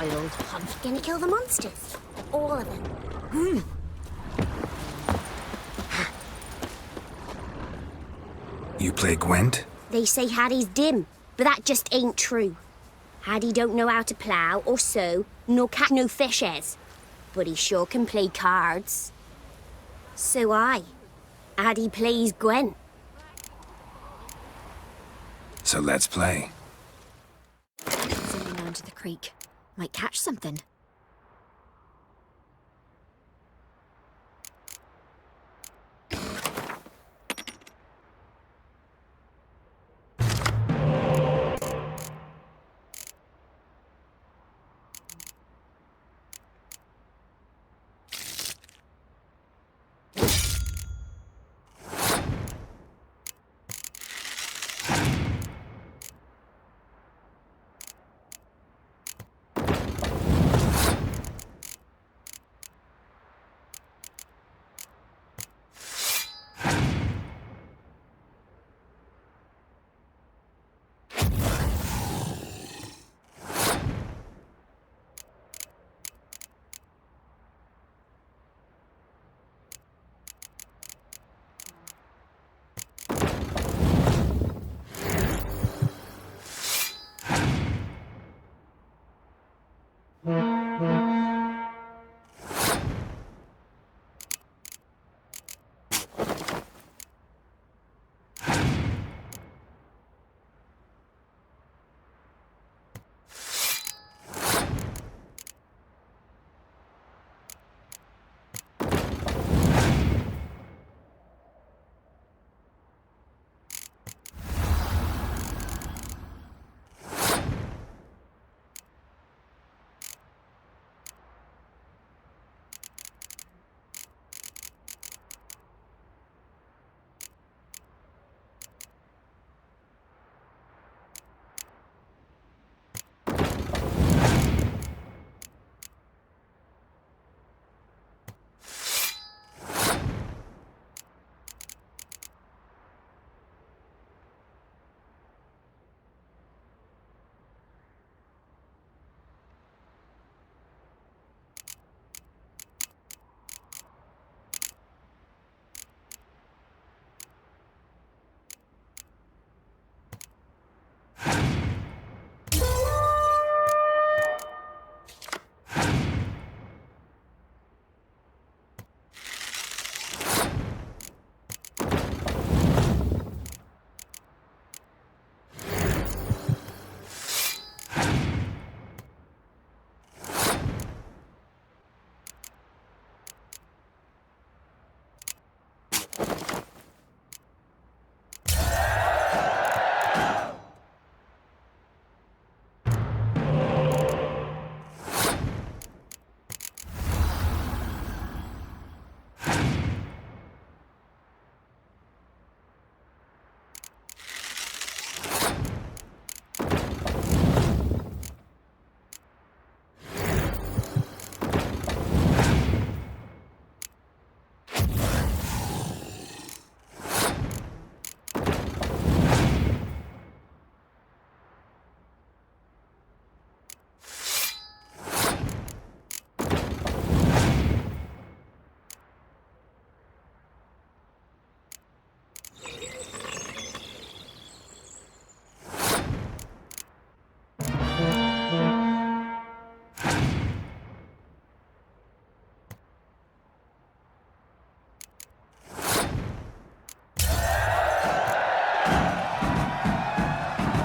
child. I'm gonna kill the monsters. All of them. You play Gwent? They say Hattie's dim, but that just ain't true. Hattie don't know how to plough or sew, nor catch no fishes. But he sure can play cards. So Hattie plays Gwen. So let's play. Sailing down to the creek. Might catch something.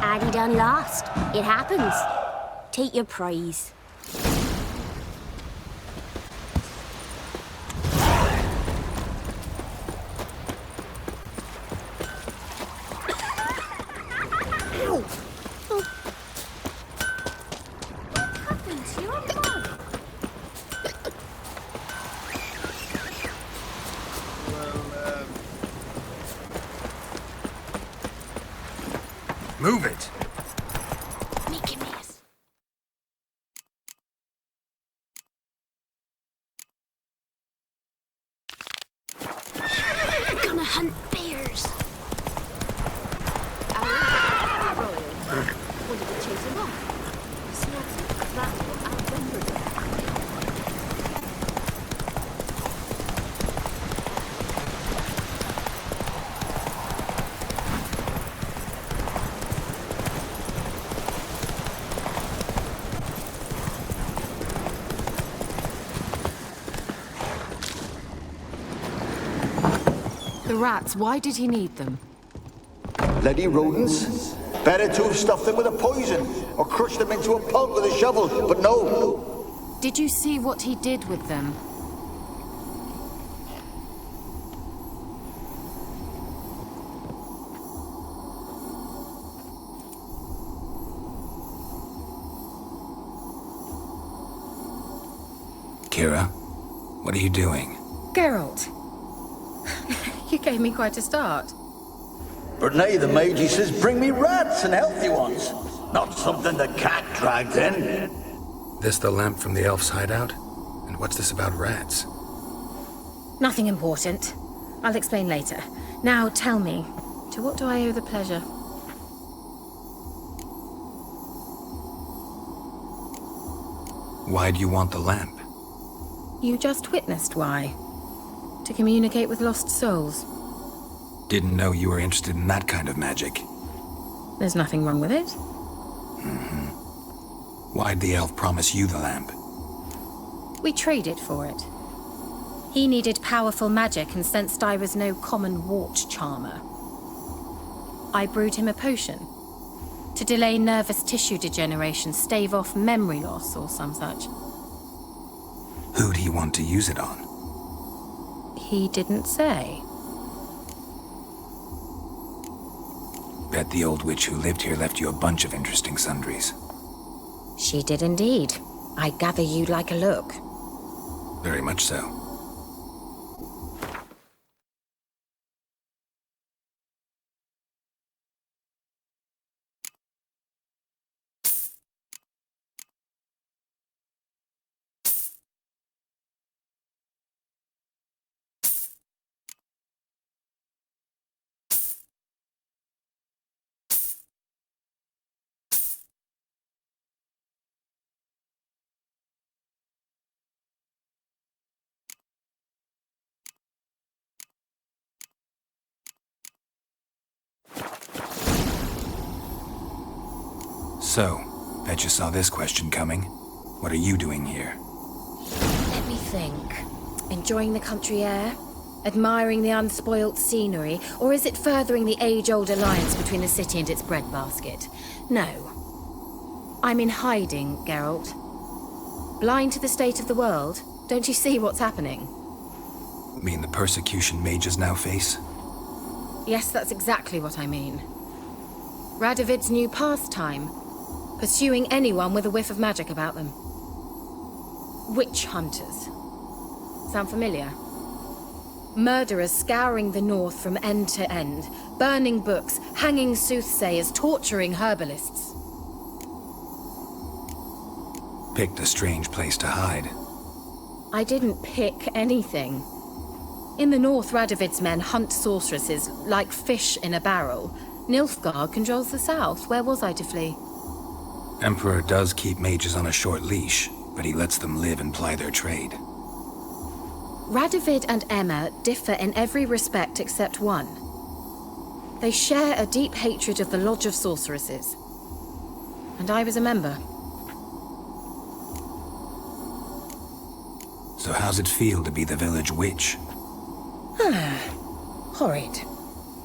Addie done lost. It happens. Take your prize. Ow! Oh. What happened to your mug? Move it! Make a mess. I'm gonna hunt bears. Wanted to chase him off. See, that's what The rats, why did he need them? Bloody rodents. Better to have stuffed them with a poison, or crushed them into a pulp with a shovel, but no. Did you see what he did with them? Kira, what are you doing? Geralt. You gave me quite a start. But nay, the mage, he says, bring me rats and healthy ones. Not something the cat dragged in. This the lamp from the elf's hideout? And what's this about rats? Nothing important. I'll explain later. Now tell me, to what do I owe the pleasure? Why do you want the lamp? You just witnessed why. To communicate with lost souls. Didn't know you were interested in that kind of magic. There's nothing wrong with it. Why'd the elf promise you the lamp? We traded for it. He needed powerful magic and sensed I was no common wart charmer. I brewed him a potion. To delay nervous tissue degeneration, stave off memory loss or some such. Who'd he want to use it on? He didn't say. Bet the old witch who lived here left you a bunch of interesting sundries. She did indeed. I gather you'd like a look. Very much so. So, bet you saw this question coming. What are you doing here? Let me think. Enjoying the country air? Admiring the unspoilt scenery? Or is it furthering the age-old alliance between the city and its breadbasket? No. I'm in hiding, Geralt. Blind to the state of the world? Don't you see what's happening? Mean the persecution mages now face? Yes, that's exactly what I mean. Radovid's new pastime. Pursuing anyone with a whiff of magic about them. Witch hunters. Sound familiar? Murderers scouring the north from end to end, burning books, hanging soothsayers, torturing herbalists. Picked a strange place to hide. I didn't pick anything. In the north, Radovid's men hunt sorceresses like fish in a barrel. Nilfgaard controls the south. Where was I to flee? Emperor does keep mages on a short leash, but he lets them live and ply their trade. Radovid and Emma differ in every respect except one. They share a deep hatred of the Lodge of Sorceresses. And I was a member. So how's it feel to be the village witch? Horrid.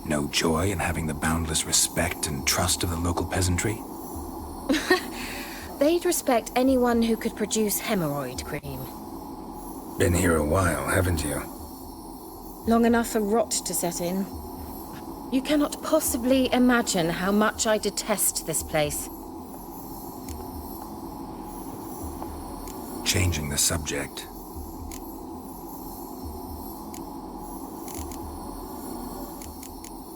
No joy in having the boundless respect and trust of the local peasantry? They'd respect anyone who could produce hemorrhoid cream. Been here a while, haven't you? Long enough for rot to set in. You cannot possibly imagine how much I detest this place. Changing the subject.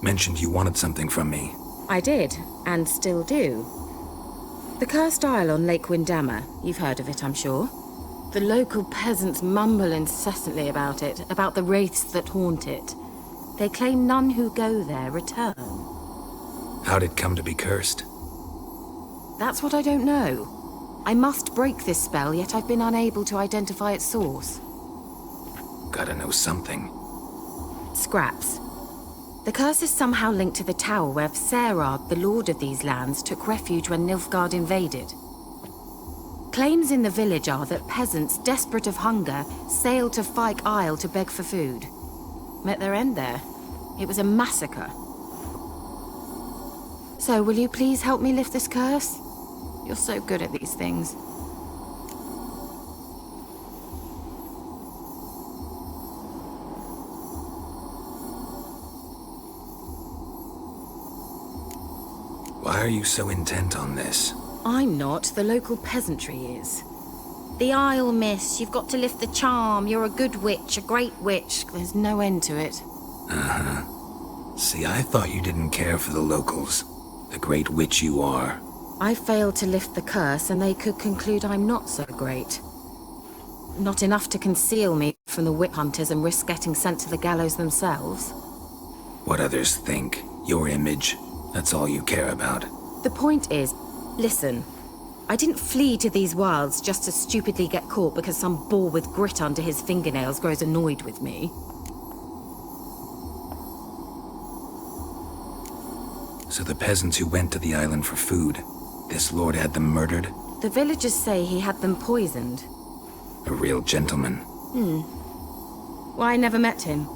Mentioned you wanted something from me. I did, and still do. The Cursed Isle on Lake Windammer. You've heard of it, I'm sure. The local peasants mumble incessantly about it, about the wraiths that haunt it. They claim none who go there return. How'd it come to be cursed? That's what I don't know. I must break this spell, yet I've been unable to identify its source. Gotta know something. Scraps. The curse is somehow linked to the tower where Serag, the lord of these lands, took refuge when Nilfgaard invaded. Claims in the village are that peasants, desperate of hunger, sailed to Fyke Isle to beg for food. Met their end there. It was a massacre. So, will you please help me lift this curse? You're so good at these things. Why are you so intent on this? I'm not. The local peasantry is. The Isle, miss. You've got to lift the charm. You're a good witch, a great witch. There's no end to it. Uh-huh. See, I thought you didn't care for the locals. The great witch you are. I failed to lift the curse, and they could conclude I'm not so great. Not enough to conceal me from the whip hunters and risk getting sent to the gallows themselves. What others think, your image, that's all you care about. The point is, listen, I didn't flee to these wilds just to stupidly get caught because some boar with grit under his fingernails grows annoyed with me. So the peasants who went to the island for food, this lord had them murdered? The villagers say he had them poisoned. A real gentleman. Well, I never met him.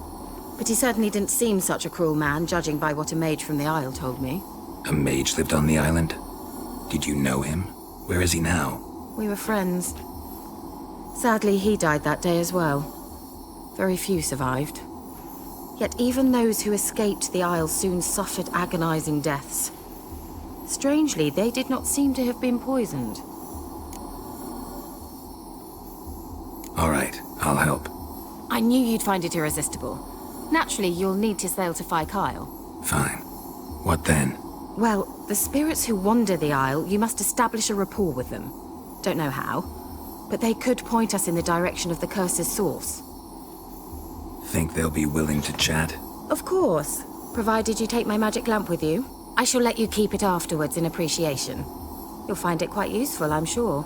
But he certainly didn't seem such a cruel man, judging by what a mage from the Isle told me. A mage lived on the island? Did you know him? Where is he now? We were friends. Sadly, he died that day as well. Very few survived. Yet even those who escaped the Isle soon suffered agonizing deaths. Strangely, they did not seem to have been poisoned. All right, I'll help. I knew you'd find it irresistible. Naturally, you'll need to sail to Kyle. Fine. What then? Well, the spirits who wander the Isle, you must establish a rapport with them. Don't know how, but they could point us in the direction of the curse's source. Think they'll be willing to chat? Of course, provided you take my magic lamp with you. I shall let you keep it afterwards in appreciation. You'll find it quite useful, I'm sure.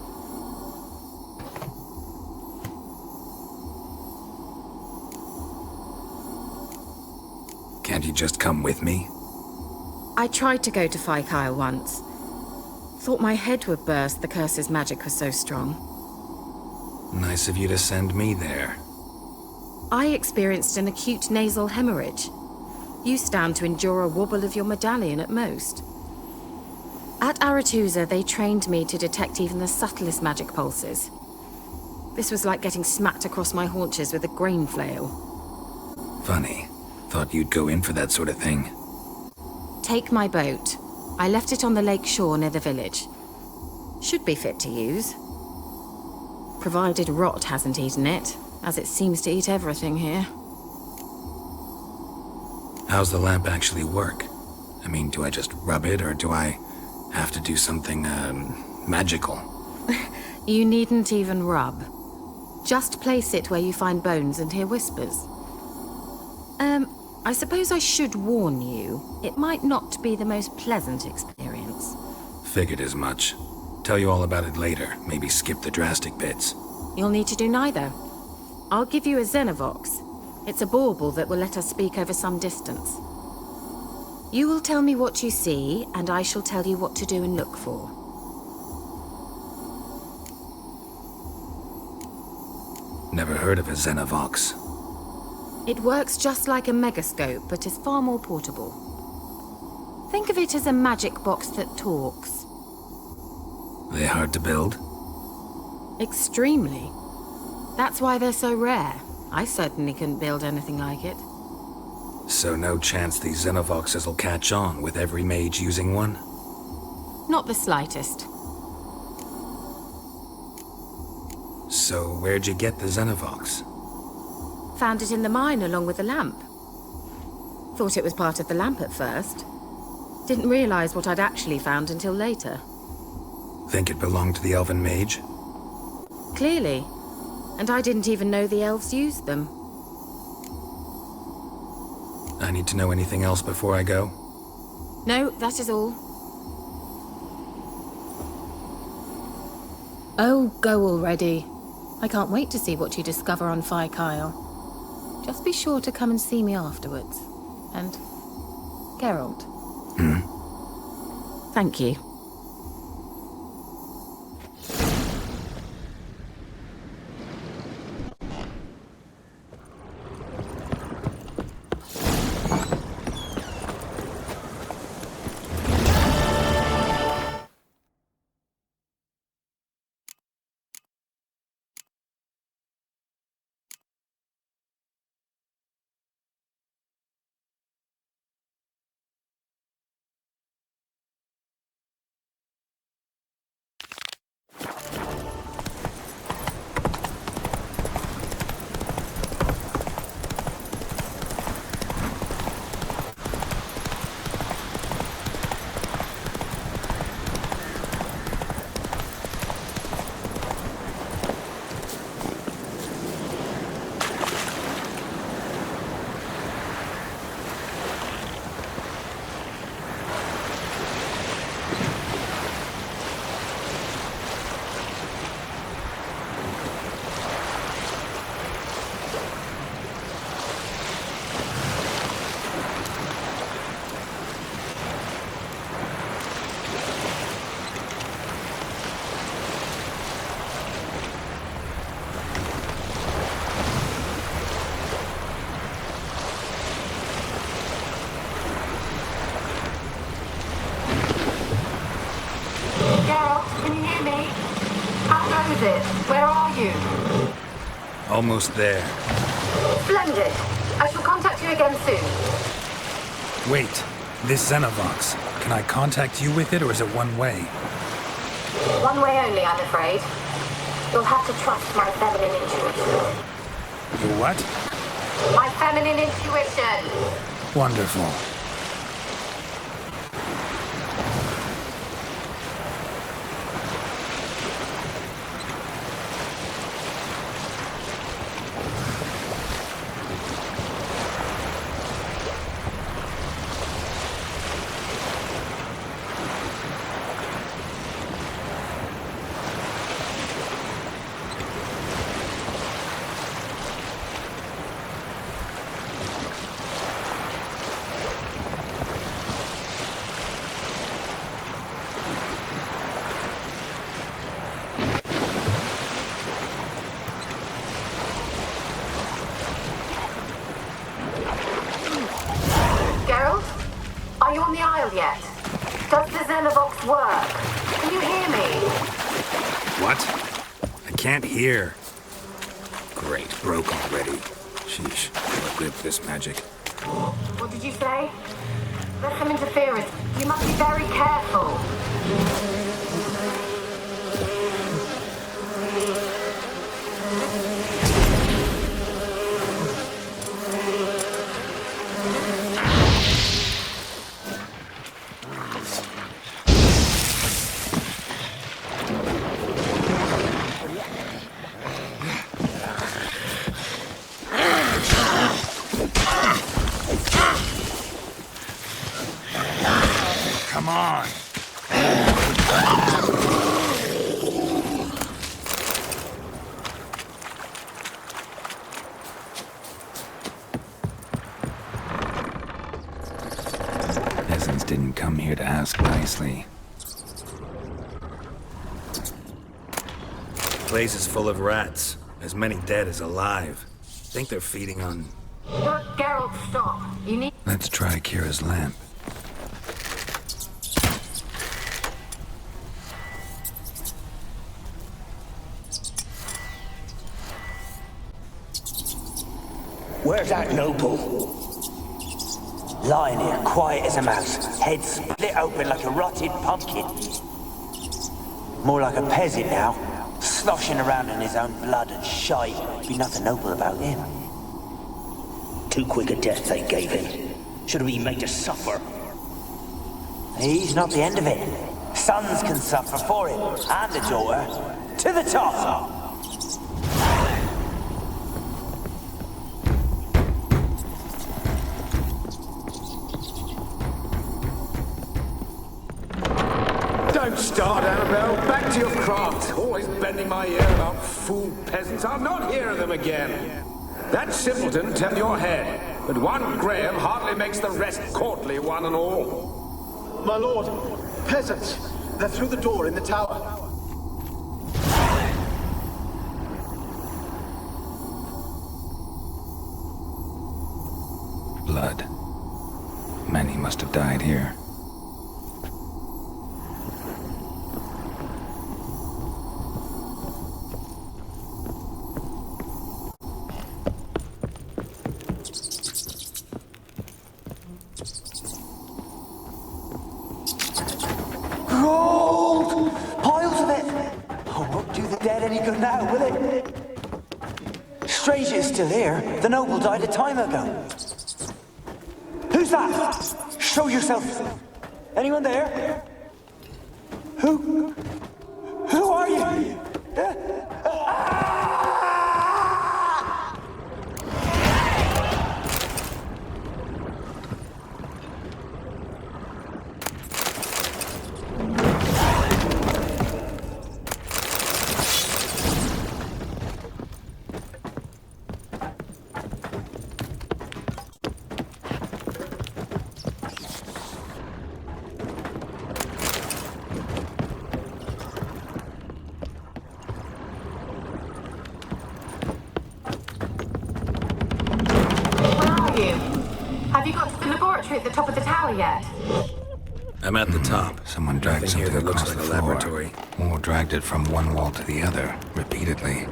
Can't you just come with me? I tried to go to Kyle once. Thought my head would burst, the curse's magic was so strong. Nice of you to send me there. I experienced an acute nasal hemorrhage. You stand to endure a wobble of your medallion at most. At Aretusa, they trained me to detect even the subtlest magic pulses. This was like getting smacked across my haunches with a grain flail. Funny. Thought you'd go in for that sort of thing. Take my boat. I left it on the lake shore near the village. Should be fit to use. Provided rot hasn't eaten it, as it seems to eat everything here. How's the lamp actually work? I mean, do I just rub it, or do I have to do something, magical? You needn't even rub. Just place it where you find bones and hear whispers. I suppose I should warn you, it might not be the most pleasant experience. Figured as much. Tell you all about it later, maybe skip the drastic bits. You'll need to do neither. I'll give you a Xenovox. It's a bauble that will let us speak over some distance. You will tell me what you see, and I shall tell you what to do and look for. Never heard of a Xenovox. It works just like a megascope, but is far more portable. Think of it as a magic box that talks. They hard to build? Extremely. That's why they're so rare. I certainly couldn't build anything like it. So no chance these Xenovoxes will catch on with every mage using one? Not the slightest. So where'd you get the Xenovox? Found it in the mine along with the lamp. Thought it was part of the lamp at first. Didn't realize what I'd actually found until later. Think it belonged to the elven mage? Clearly. And I didn't even know the elves used them. I need to know anything else before I go? No, that is all. Oh, go already. I can't wait to see what you discover on Kyle. Just be sure to come and see me afterwards. And Geralt. Thank you. is it? Where are you? Almost there. Splendid. I shall contact you again soon. Wait, this Xenovox. Can I contact you with it, or is it one way? One way only, I'm afraid. You'll have to trust my feminine intuition. Your what? My feminine intuition! Wonderful. Are you on the Isle yet? Does the Xenovox work? Can you hear me? What? I can't hear. Great, broke already. Sheesh, I'll grip this magic. What did you say? There's some interference. You must be very careful. Come on! Peasants didn't come here to ask nicely. The place is full of rats. As many dead as alive. Think they're feeding on... Geralt, stop. You need... Let's try Kira's lamp. Where's that noble? Lying here, quiet as a mouse, head split open like a rotted pumpkin. More like a peasant now, sloshing around in his own blood and shite. Be nothing noble about him. Too quick a death they gave him. Should have been made to suffer. He's not the end of it. Sons can suffer for him, and a daughter. To the top! Don't start, Annabelle. Back to your craft. Always bending my ear about fool peasants. I'll not hear of them again. That simpleton tell your head, but one Graham hardly makes the rest courtly, one and all. My lord, peasants. They're through the door in the tower. Blood. Many must have died here. Gold! Piles of it! Oh, won't do the dead any good now, will it? Strange it's still here. The noble died a time ago. Who's that? Show yourself. Anyone there? Who are you? Have you got to the laboratory at the top of the tower yet? I'm at the top. Someone dragged Nothing here something that looks across like the a floor. laboratory. Or dragged it from one wall to the other, repeatedly.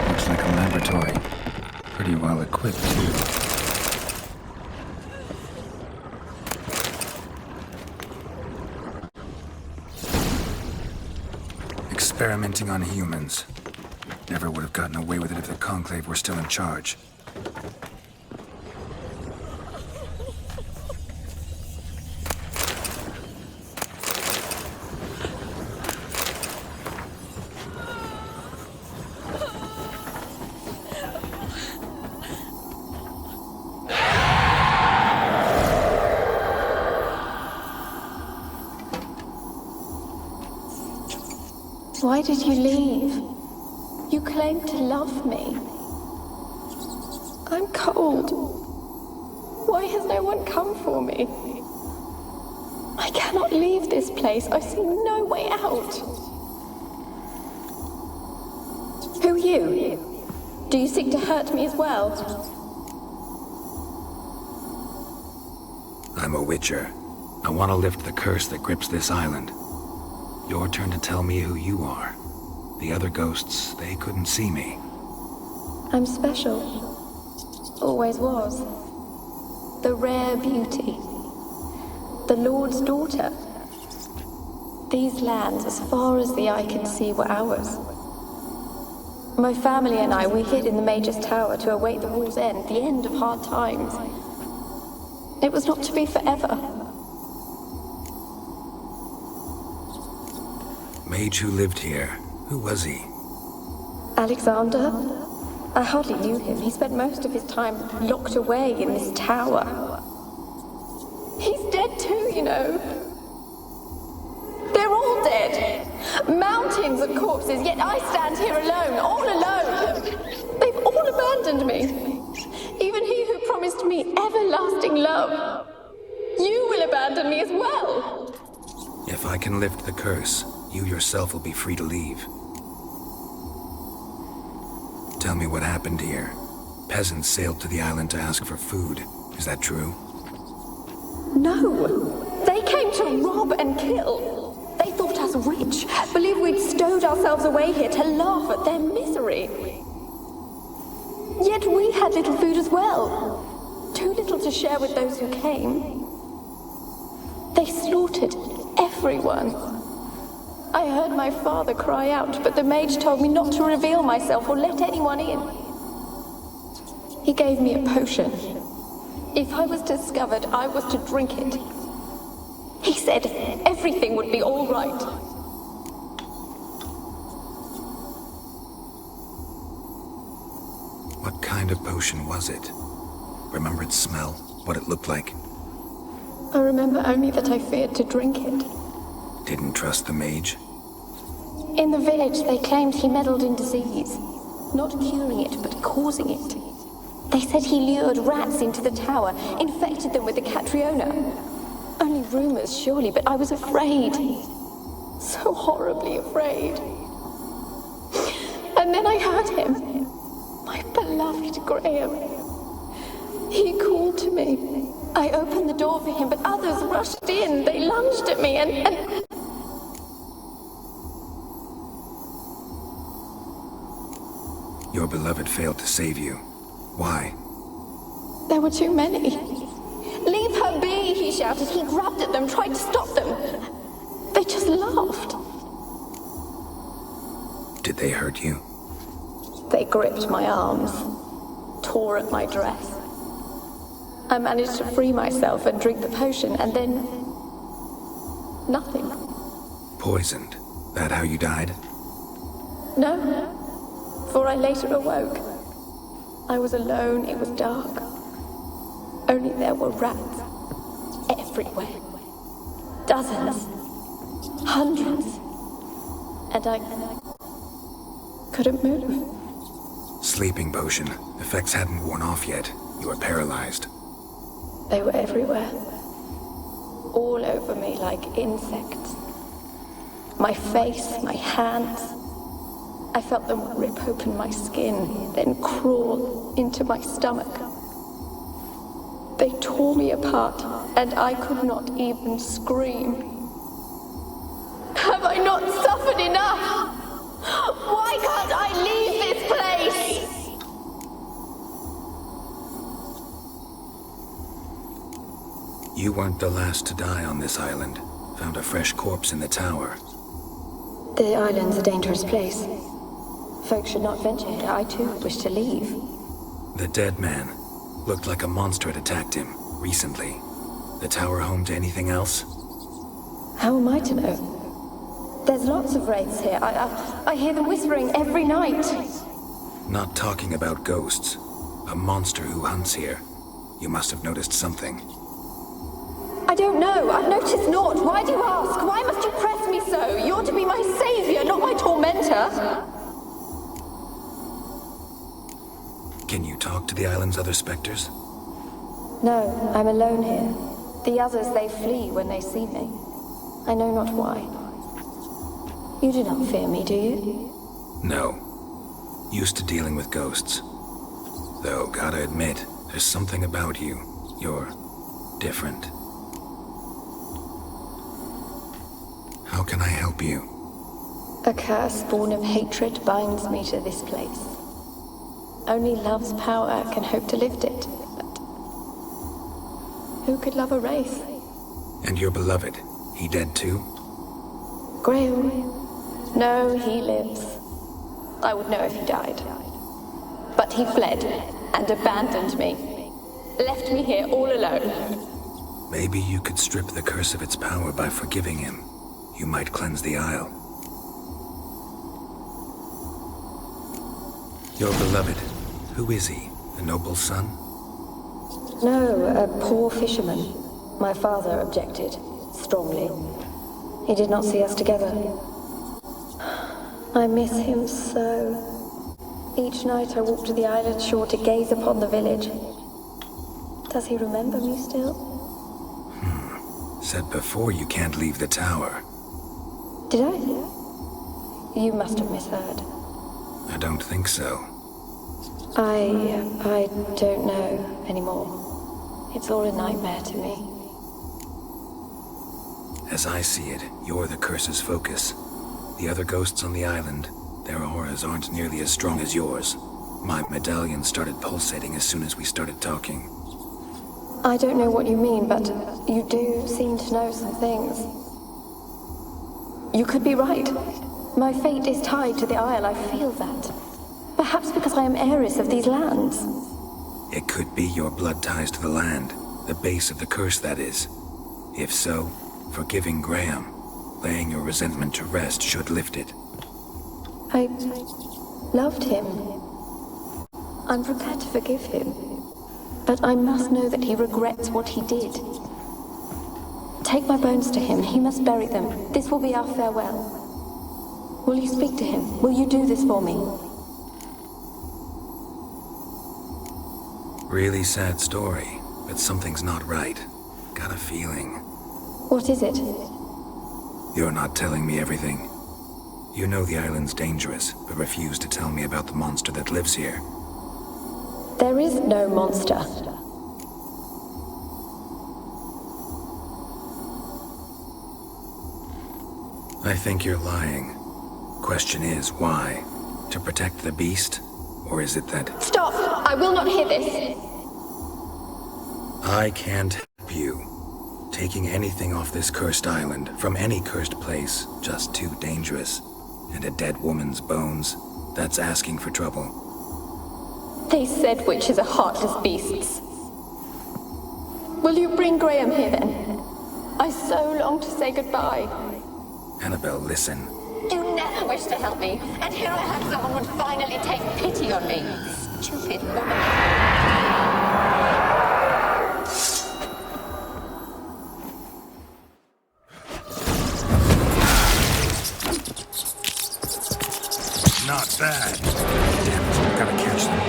Looks like a laboratory. Pretty well equipped, too. Experimenting on humans. Never would have gotten away with it if the Conclave were still in charge. Why did you leave? You claimed to love me. I'm cold. Why has no one come for me? I cannot leave this place. I see no way out. Who are you? Do you seek to hurt me as well? I'm a witcher. I want to lift the curse that grips this island. Your turn to tell me who you are. The other ghosts, they couldn't see me. I'm special. Always was. The rare beauty. The Lord's daughter. These lands, as far as the eye could see, were ours. My family and I, we hid in the Major's Tower to await the war's end, the end of hard times. It was not to be forever. Mage who lived here. Who was he? Alexander? I hardly knew him. He spent most of his time locked away in this tower. He's dead too, you know. They're all dead. Mountains of corpses, yet I stand here alone, all alone. They've all abandoned me. Even he who promised me everlasting love. You will abandon me as well. If I can lift the curse, you yourself will be free to leave. Tell me what happened here. Peasants sailed to the island to ask for food. Is that true? No. They came to rob and kill. They thought us rich, believed we'd stowed ourselves away here to laugh at their misery. Yet we had little food as well. Too little to share with those who came. They slaughtered everyone. I heard my father cry out, but the mage told me not to reveal myself or let anyone in. He gave me a potion. If I was discovered, I was to drink it. He said everything would be all right. What kind of potion was it? Remember its smell? What it looked like? I remember only that I feared to drink it. Didn't trust the mage? In the village, they claimed he meddled in disease. Not curing it, but causing it. They said he lured rats into the tower, infected them with the Catriona. Only rumors, surely, but I was afraid. So horribly afraid. And then I heard him. My beloved Graham. He called to me. I opened the door for him, but others rushed in. They lunged at me and... Your beloved failed to save you. Why? There were too many. Leave her be, he shouted. He grabbed at them, tried to stop them. They just laughed. Did they hurt you? They gripped my arms, tore at my dress. I managed to free myself and drink the potion, and then... nothing. Poisoned. That how you died? No, for I later awoke. I was alone, it was dark. Only there were rats everywhere. Dozens. Hundreds. And I couldn't move. Sleeping potion. Effects hadn't worn off yet. You were paralyzed. They were everywhere. All over me like insects. My face, my hands. I felt them rip open my skin, then crawl into my stomach. They tore me apart, and I could not even scream. Have I not suffered enough? Why can't I leave this place? You weren't the last to die on this island. Found a fresh corpse in the tower. The island's a dangerous place. Folks should not venture here. I too wish to leave. The dead man. Looked like a monster had attacked him, recently. The tower home to anything else? How am I to know? There's lots of wraiths here. I hear them whispering every night. Not talking about ghosts. A monster who hunts here. You must have noticed something. I don't know. I've noticed naught. Why do you ask? Why must you press me so? You're to be my savior, not my tormentor. Can you talk to the island's other specters? No, I'm alone here. The others, they flee when they see me. I know not why. You do not fear me, do you? No. Used to dealing with ghosts. Though, gotta admit, there's something about you. You're different. How can I help you? A curse born of hatred binds me to this place. Only love's power can hope to lift it, but who could love a wraith? And your beloved, he dead too? Graham? No, he lives. I would know if he died. But he fled and abandoned me. Left me here all alone. Maybe you could strip the curse of its power by forgiving him. You might cleanse the Isle. Your beloved, who is he? A noble son? No, a poor fisherman. My father objected, strongly. He did not see us together. I miss him so. Each night I walk to the island shore to gaze upon the village. Does he remember me still? Said before you can't leave the tower. Did I? You must have misheard. I don't think so. I don't know anymore. It's all a nightmare to me. As I see it, you're the curse's focus. The other ghosts on the island, their auras aren't nearly as strong as yours. My medallion started pulsating as soon as we started talking. I don't know what you mean, but you do seem to know some things. You could be right. My fate is tied to the Isle, I feel that. Perhaps because I am heiress of these lands. It could be your blood ties to the land, the base of the curse, that is. If so, forgiving Graham, laying your resentment to rest should lift it. I loved him. I'm prepared to forgive him. But I must know that he regrets what he did. Take my bones to him. He must bury them. This will be our farewell. Will you speak to him? Will you do this for me? Really sad story, but something's not right. Got a feeling. What is it? You're not telling me everything. You know the island's dangerous, but refuse to tell me about the monster that lives here. There is no monster. I think you're lying. Question is, why? To protect the beast? Or is it that... Stop! I will not hear this! I can't help you. Taking anything off this cursed island, from any cursed place, just too dangerous. And a dead woman's bones, that's asking for trouble. They said witches are heartless beasts. Will you bring Graham here then? I so long to say goodbye. Annabelle, listen. You never wished to help me, and here I have someone would finally take pity on me. Stupid woman. Not bad. Damn it, gotta catch them.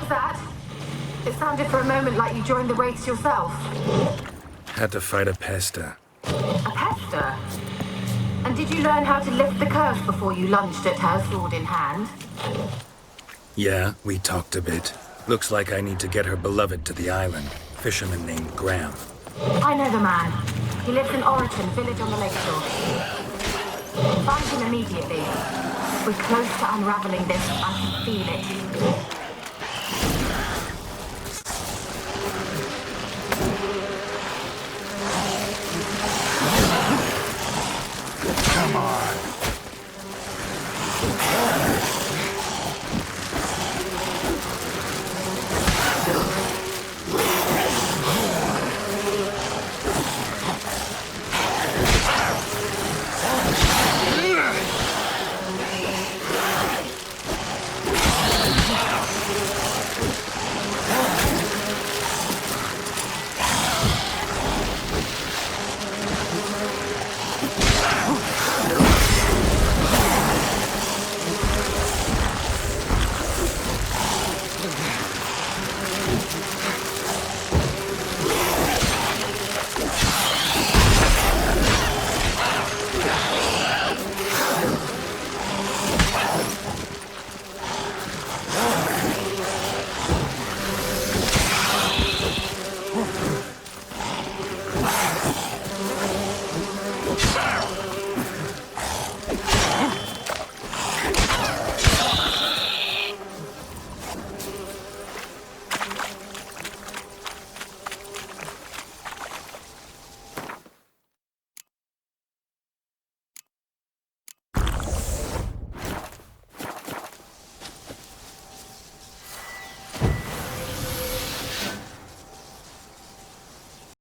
was that? It sounded for a moment like you joined the wraiths yourself. Had to fight a pester. A pester? And did you learn how to lift the curse before you lunged at her, sword in hand? Yeah, we talked a bit. Looks like I need to get her beloved to the island. Fisherman named Graham. I know the man. He lives in Oriton, village on the lakeshore. Find him immediately. We're close to unraveling this. I can feel it. Come on.